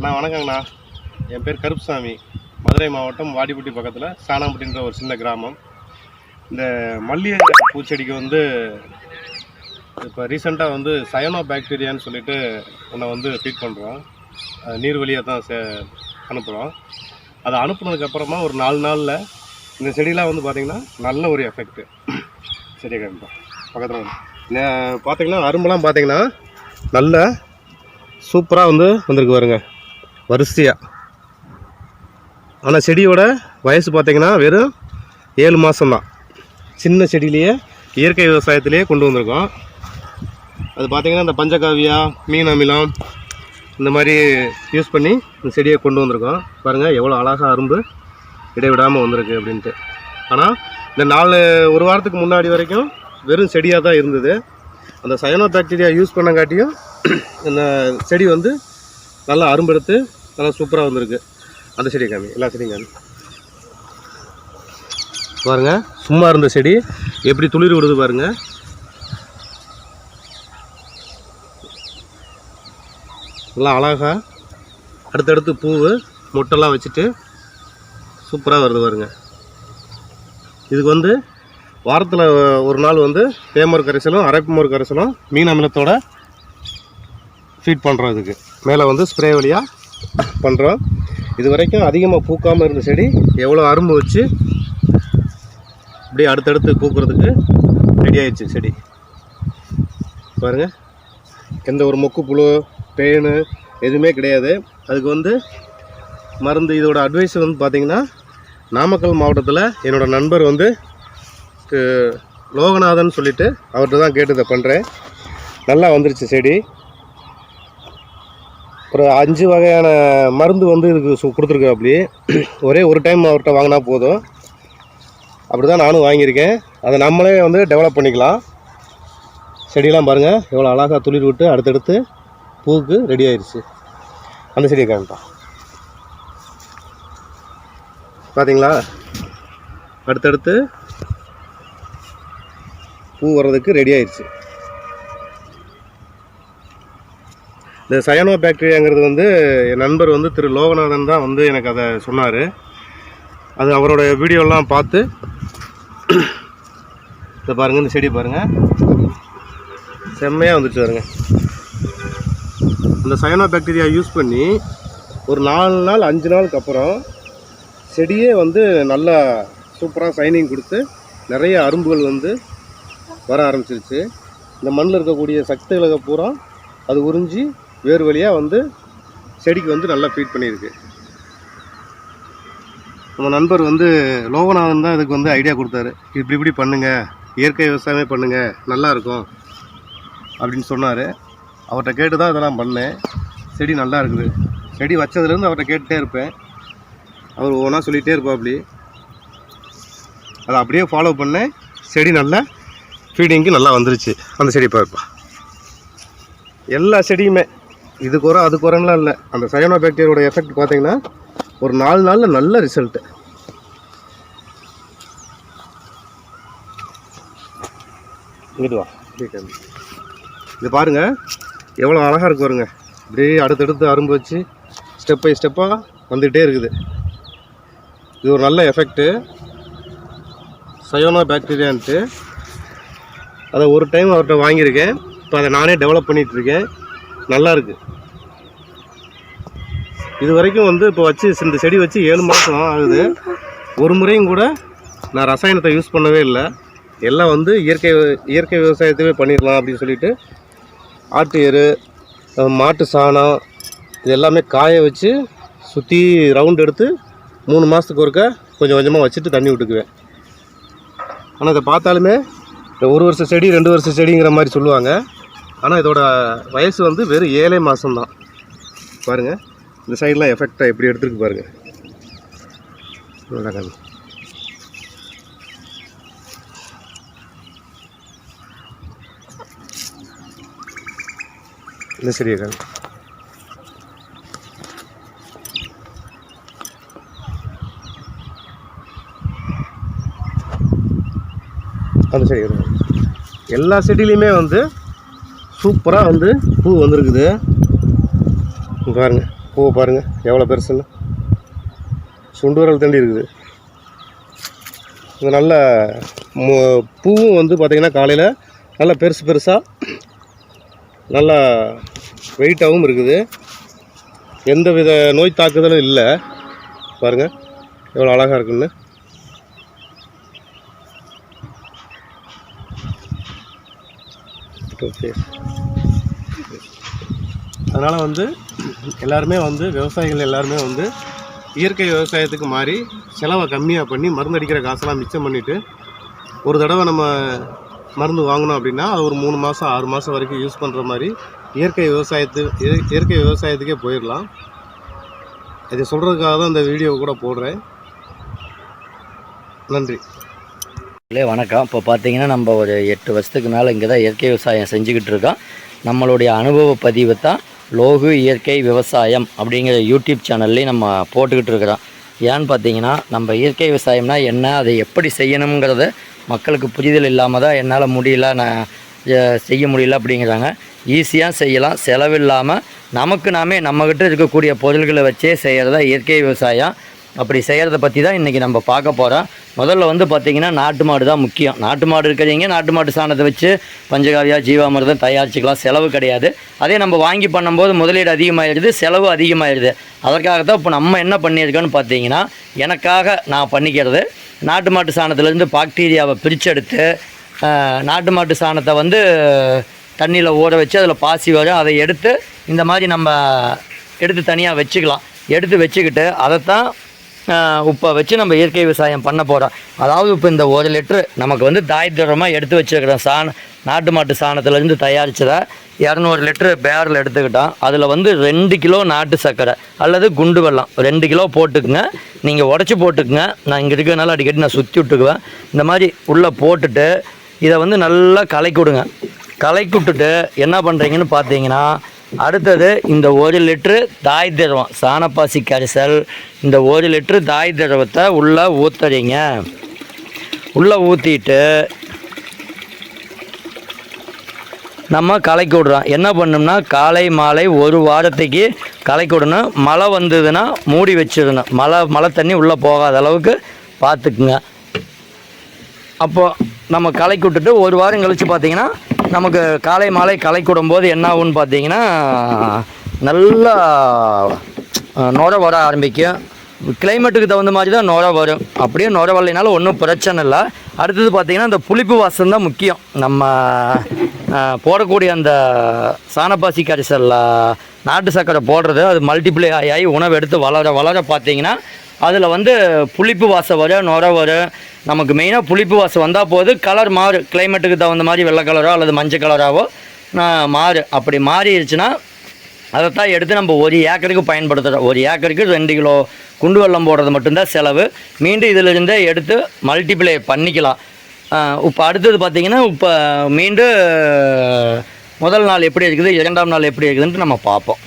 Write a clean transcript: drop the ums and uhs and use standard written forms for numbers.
வணக்கங்கண்ணா. என் பேர் கருப்புசாமி. மதுரை மாவட்டம் வாடிப்பட்டி பக்கத்தில் சாணாம்பட்டின்ற ஒரு சின்ன கிராமம். இந்த மல்லிகை பூச்செடிக்கு வந்து இப்போ ரீசெண்டாக வந்து சயனோ பாக்டீரியான்னு சொல்லிட்டு ஒன்றை ஃபீட் பண்ணுறோம். நீர் வழியாக தான் அனுப்புகிறோம். அதை அனுப்புனதுக்கப்புறமா ஒரு 4 நாளில் இந்த செடியெலாம் வந்து பார்த்திங்கன்னா நல்ல ஒரு எஃபெக்ட்டு. செடியை காமிப்போம் பக்கத்தில் வந்து பார்த்திங்கன்னா அரும்பெல்லாம் பார்த்திங்கன்னா நல்ல சூப்பராக வந்திருக்கு பாருங்க வரிசையாக. ஆனால் செடியோட வயசு பார்த்திங்கன்னா வெறும் 7 மாதம்தான். சின்ன செடியிலேயே இயற்கை விவசாயத்திலேயே கொண்டு வந்திருக்கோம். அது பார்த்திங்கன்னா இந்த பஞ்சகாவியா, மீன் அமிலம் இந்த மாதிரி யூஸ் பண்ணி இந்த செடியை கொண்டு வந்திருக்கோம். பாருங்கள் எவ்வளோ அழகாக அரும்பு இடைவிடாமல் வந்திருக்கு அப்படின்ட்டு. ஆனால் இந்த ஒரு வாரத்துக்கு முன்னாடி வரைக்கும் வெறும் செடியாக தான் இருந்தது. அந்த சயனோ பாக்டீரியா யூஸ் பண்ணங்காட்டியும் இந்த செடி வந்து நல்லா அரும்பெடுத்து நல்லா சூப்பராக வந்திருக்கு. அந்த செடியை காமி, எல்லா செடியும் காமி பாருங்கள். சும்மா இருந்த செடி எப்படி துளிர் விடுது பாருங்கள். எல்லாம் அழகாக அடுத்தடுத்து பூவு மொட்டெல்லாம் வச்சுட்டு சூப்பராக வருது பாருங்க. இதுக்கு வந்து வாரத்தில் ஒரு நாள் வந்து தேமோர் கரைசலும் அரைப்புமோர் கரைசலும் மீன் அமிலத்தோட ஃபீட் பண்ணுறோம். இதுக்கு மேலே வந்து ஸ்ப்ரே வழியாக பண்ணுறோம். இது வரைக்கும் அதிகமாக பூக்காமல் இருந்த செடி எவ்வளோ அரும்பு வச்சு இப்படியே அடுத்தடுத்து பூக்கிறதுக்கு ரெடி ஆயிடுச்சு செடி. பாருங்கள், எந்த ஒரு மொக்கு புழு பேனு எதுவுமே கிடையாது. அதுக்கு வந்து மருந்து இதோட அட்வைஸ் வந்து பார்த்திங்கன்னா நாமக்கல் மாவட்டத்தில் என்னோடய நண்பர் வந்து லோகநாதன் சொல்லிவிட்டு அவர்கிட்ட தான் கேட்டு இதை பண்ணுறேன். நல்லா வந்துருச்சு செடி. ஒரு 5 வகையான மருந்து வந்து இதுக்கு கொடுத்துருக்கு. அப்படி ஒரே ஒரு டைம் அவர்கிட்ட வாங்கினா போதும். அப்படி தான் நானும் வாங்கியிருக்கேன். அதை நம்மளே வந்து டெவலப் பண்ணிக்கலாம். செடியெல்லாம் பாருங்கள் எவ்வளோ அழகாக துளிர் விட்டு அடுத்தடுத்து பூவுக்கு ரெடி ஆயிடுச்சு. அந்த செடியை காமிப்பா பார்த்தீங்களா, அடுத்தடுத்து பூ வர்றதுக்கு ரெடி ஆயிடுச்சு. இந்த சயனோ பாக்டீரியாங்கிறது வந்து என் நண்பர் வந்து திரு லோகநாதன் தான் வந்து எனக்கு அதை சொன்னார். அது அவரோட வீடியோலாம் பார்த்து இதை பாருங்கள், இந்த செடி பாருங்கள் செம்மையாக வந்துச்சு பாருங்க. இந்த சயனோ பாக்டீரியா யூஸ் பண்ணி ஒரு 4 நாள் 5 நாளுக்கு அப்புறம் செடியே வந்து நல்லா சூப்பராக சைனிங் கொடுத்து நிறைய அரும்புகள் வந்து வர ஆரம்பிச்சிருச்சு. இந்த மண்ணில் இருக்கக்கூடிய சக்திகளை பூரா அது உறிஞ்சி வேறு வழியாக வந்து செடிக்கு வந்து நல்லா ஃபீட் பண்ணியிருக்கு. நம்ம நண்பர் வந்து லோகநாதன் தான் இதுக்கு வந்து ஐடியா கொடுத்தாரு. இப்படி பண்ணுங்கள், இயற்கை விவசாயமே பண்ணுங்கள், நல்லாயிருக்கும் அப்படின்னு சொன்னார். அவர்கிட்ட கேட்டு தான் இதெல்லாம் பண்ணேன். செடி நல்லா இருக்குது. செடி வச்சதுலேருந்து அவர்கிட்ட கேட்டுகிட்டே இருப்பேன். அவர் ஒவ்வொன்றா சொல்லிகிட்டே இருப்பாப்படி. அதை அப்படியே ஃபாலோ பண்ணேன். செடி நல்லா ஃபீடிங்க்கு நல்லா வந்துருச்சு. அந்த செடி பார்ப்பா, எல்லா செடியுமே இது குறை அது குறைலாம் இல்லை. அந்த சயனோ பாக்டீரியோட எஃபெக்ட் பார்த்தீங்கன்னா ஒரு 4 நாளில் நல்ல ரிசல்ட்டு. இங்கிட்டு வா, இது பாருங்கள் எவ்வளோ அழகாக இருக்கு பாருங்க. இப்படியே அடுத்தடுத்து அரும்பு வச்சு ஸ்டெப் பை ஸ்டெப்பாக வந்துகிட்டே இருக்குது. இது ஒரு நல்ல எஃபெக்ட்டு சயனோ பாக்டீரியான்ட்டு. அதை ஒரு டைம் அவர்கிட்ட வாங்கியிருக்கேன். இப்போ அதை நானே டெவலப் பண்ணிகிட்ருக்கேன். நல்லாயிருக்கு. இது வரைக்கும் வந்து இப்போ வச்சு இந்த செடி வச்சு 7 மாதம் ஆகுது. ஒரு முறையும் கூட நான் ரசாயனத்தை யூஸ் பண்ணவே இல்லை. எல்லாம் வந்து இயற்கை விவசாயத்தையே பண்ணிடலாம் அப்படின்னு சொல்லிட்டு ஆட்டு எரு, மாட்டு சாணம் இது எல்லாமே காய வச்சு சுற்றி ரவுண்ட் எடுத்து 3 மாதத்துக்கு ஒருக்க கொஞ்சம் கொஞ்சமாக வச்சுட்டு தண்ணி விட்டுக்குவேன். ஆனால் இதை பார்த்தாலுமே 1 வருஷ செடி 2 வருஷ செடிங்கிற மாதிரி சொல்லுவாங்க. ஆனால் இதோட வயசு வந்து வெறும் 7 மாதம்தான். பாருங்கள் இந்த சைடெலாம் எஃபெக்டாக எப்படி எடுத்துருக்கு பாருங்கள். இந்த செடியை காணி அந்த செடி எல்லா செடியிலையுமே வந்து சூப்பராக வந்து பூ வந்திருக்குது பாருங்கள். பூவை பாருங்கள் எவ்வளோ பெருசுன்னு, சுண்டு விரல் தண்டி இருக்குது. இது நல்ல பூவும் வந்து பார்த்திங்கன்னா காலையில் நல்லா பெருசாக நல்லா வெயிட்டாகவும் இருக்குது. எந்த வித நோய் தாக்குதலும் இல்லை. பாருங்கள் எவ்வளோ அழகாக இருக்குன்னு. அதனால் வந்து எல்லாருமே வந்து விவசாயிகள் எல்லாருமே வந்து இயற்கை விவசாயத்துக்கு மாறி செலவை கம்மியாக பண்ணி மருந்து அடிக்கிற காசெல்லாம் மிச்சம் பண்ணிவிட்டு ஒரு தடவை நம்ம மருந்து வாங்கினோம் அப்படின்னா அது ஒரு 3 மாதம் 6 மாதம் வரைக்கும் யூஸ் பண்ணுற மாதிரி இயற்கை விவசாயத்துக்கே போயிடலாம். இதை சொல்கிறதுக்காக தான் இந்த வீடியோவை கூட போடுறேன். நன்றி. வணக்கம். இப்போ பார்த்தீங்கன்னா நம்ம ஒரு 8 வருஷத்துக்கு மேலே இங்கே தான் இயற்கை விவசாயம் செஞ்சுக்கிட்டு இருக்கோம். நம்மளுடைய அனுபவ பதிவு தான் லோகு இயற்கை விவசாயம் அப்படிங்கிற யூடியூப் சேனல்லையும் நம்ம போட்டுக்கிட்டு இருக்கிறோம். ஏன்னு பார்த்தீங்கன்னா நம்ம இயற்கை விவசாயம்னா என்ன, அதை எப்படி செய்யணுங்கிறத மக்களுக்கு புரிதல் இல்லாமல் தான் என்னால் முடியல, நான் செய்ய முடியல அப்படிங்கிறாங்க. ஈஸியாக செய்யலாம், செலவில்லாமல் நமக்கு நம்மக்கிட்ட இருக்கக்கூடிய பொருள்களை வச்சே செய்கிறதா இயற்கை விவசாயம். அப்படி செய்கிறத பற்றி தான் இன்றைக்கி நம்ம பார்க்க போகிறோம். முதல்ல வந்து பார்த்திங்கன்னா நாட்டு மாடு தான் முக்கியம். நாட்டு மாடு இருக்கிறவங்க நாட்டு மாட்டு சாணத்தை வச்சு பஞ்சகாவியா ஜீவாமிர்தம் தயாரிச்சிக்கலாம், செலவு கிடையாது. அதே நம்ம வாங்கி பண்ணும்போது முதலீடு அதிகமாகிடுது, செலவு அதிகமாகிடுது. அதற்காக தான் இப்போ நம்ம என்ன பண்ணியிருக்கோன்னு பார்த்தீங்கன்னா, எனக்காக நான் பண்ணிக்கிறது நாட்டு மாட்டு சாணத்துலேருந்து பாக்டீரியாவை பிரிச்செடுத்து நாட்டு மாட்டு சாணத்தை வந்து தண்ணியில் ஊற வச்சு அதில் பாசி வரும், அதை எடுத்து இந்த மாதிரி நம்ம எடுத்து தனியாக வச்சுக்கலாம். எடுத்து வச்சுக்கிட்டு அதைத்தான் இப்போ வச்சு நம்ம இயற்கை விவசாயம் பண்ண போகிறோம். அதாவது இப்போ இந்த 1 லிட்ரு நமக்கு வந்து தாய்த்திரமாக எடுத்து வச்சுருக்கிறோம். நாட்டு மாட்டு சாணத்துலேருந்து தயாரிச்சதை 200 லிட்ரு பேரில் எடுத்துக்கிட்டோம். அதில் வந்து 2 கிலோ நாட்டு சர்க்கரை அல்லது குண்டு வெல்லம் 2 கிலோ போட்டுக்குங்க. நீங்கள் உடச்சி போட்டுக்குங்க. நான் இங்கே இருக்கிறதுனால அடிக்கடி நான் சுற்றி விட்டுக்குவேன். இந்த மாதிரி உள்ளே போட்டுட்டு இதை வந்து நல்லா கலக்கி விடுங்க. கலக்கி விட்டுட்டு என்ன பண்ணுறீங்கன்னு பார்த்தீங்கன்னா, அடுத்தது இந்த 1 லிட்ரு தாய் திரவம் சாணப்பாசி கரைசல், இந்த 1 லிட்ரு தாய் திரவத்தை உள்ளே ஊற்றுறீங்க. உள்ளே ஊற்றிட்டு நம்ம கலக்கி விட்றோம். என்ன பண்ணோம்னா காலை மாலை 1 வாரத்துக்கு கலக்கி விடணும். மழை வந்ததுன்னா மூடி வச்சிடணும். மழை தண்ணி உள்ளே போகாத அளவுக்கு பார்த்துக்குங்க. அப்போது நம்ம கலக்கி விட்டுட்டு 1 வாரம் கழித்து பார்த்திங்கன்னா நமக்கு காலை மாலை கலக்கி விடும்போது என்ன ஆகுன்னு பார்த்தீங்கன்னா நல்லா நுரை வர ஆரம்பிக்கும். கிளைமேட்டுக்கு தகுந்த மாதிரி தான் நுரை வரும். அப்படியே நுரை வரலைனாலும் ஒன்றும் பிரச்சனை இல்லை. அடுத்தது பார்த்திங்கன்னா இந்த புளிப்பு வாசம் தான் முக்கியம். நம்ம போடக்கூடிய அந்த சாணப்பாசி கரைசல் நாட்டு சர்க்கரை போடுறது அது மல்டிப்ளை ஆகி உணவு எடுத்து வளர பார்த்திங்கன்னா அதில் வந்து புளிப்பு வாசம் வரும், நுரை வரும். நமக்கு மெயினாக புளிப்பு வாசம் வந்தால் போது கலர் மாறு, கிளைமேட்டுக்கு தகுந்த மாதிரி வெள்ளை கலரோ அல்லது மஞ்சள் கலராகவோ மாறு. அப்படி மாறிடுச்சுன்னா அதைத்தான் எடுத்து நம்ம 1 ஏக்கருக்கு பயன்படுத்துகிறோம். 1 ஏக்கருக்கு 2 கிலோ குண்டு வெல்லம் போடுறது மட்டும்தான் செலவு. மீண்டும் இதிலிருந்தே எடுத்து மல்டிப்ளை பண்ணிக்கலாம். இப்போ அடுத்தது பார்த்திங்கன்னா இப்போ மீண்டும் முதல் நாள் எப்படி இருக்குது, 2ஆம் நாள் எப்படி இருக்குதுன்ட்டு நம்ம பார்ப்போம்.